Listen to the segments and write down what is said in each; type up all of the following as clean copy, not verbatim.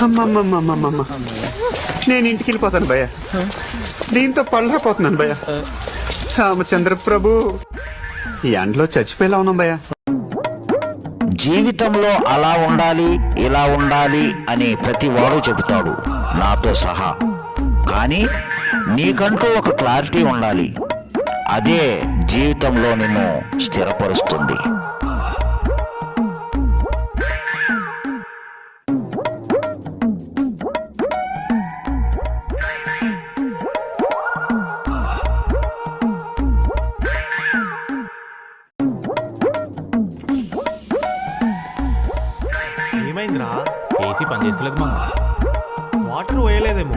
అమ్మమ్మమ్మమ్మమ్మ, నేను ఇంటికి వెళ్ళిపోతాను భయ్య. దీంతో పళ్ళపోతున్నాను భయ్య. రామచంద్ర ప్రభు, ఈ ఎండలో చచ్చిపోయేలా ఉన్నాం భయ్య. జీవితంలో అలా ఉండాలి ఇలా ఉండాలి అని ప్రతి వాడు చెబుతాడు, నాతో సహా. కానీ నీకంటూ ఒక క్లారిటీ ఉండాలి. అదే జీవితంలో నిన్ను స్థిరపరుస్తుంది. ఏమైందిరా? ఏసీ పనిచేస్తలేదు మా. వాటర్ పోయలేదేమో.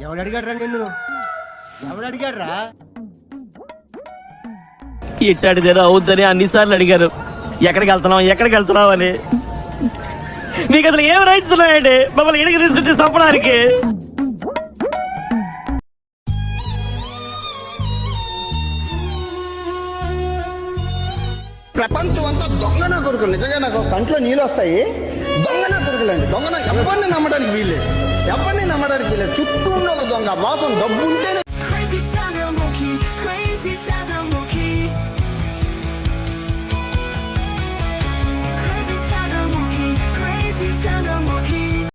ఎవడు అడిగాడ్రా నిన్ను? ఎవడు అడిగాడ్రా? ఇట్టాడిదేదో అవుద్దని అన్నిసార్లు అడిగారు. ఎక్కడికి వెళ్తున్నావు అని. మీకు అసలు ఏం రైట్స్ ఉన్నాయండి మమ్మల్ని ఇడికి తీసుకొచ్చి చంపడానికి? ప్రపంచం అంతా దొంగన కొడుకులు. నిజంగా నాకు కంట్లో నీళ్ళు వస్తాయి. దొంగన కొడుకులండి. దొంగన ఎవరిని నమ్మడానికి వీల్లేదు. చుట్టూ ఉన్న దొంగ మోసం డబ్బు ఉంటేనే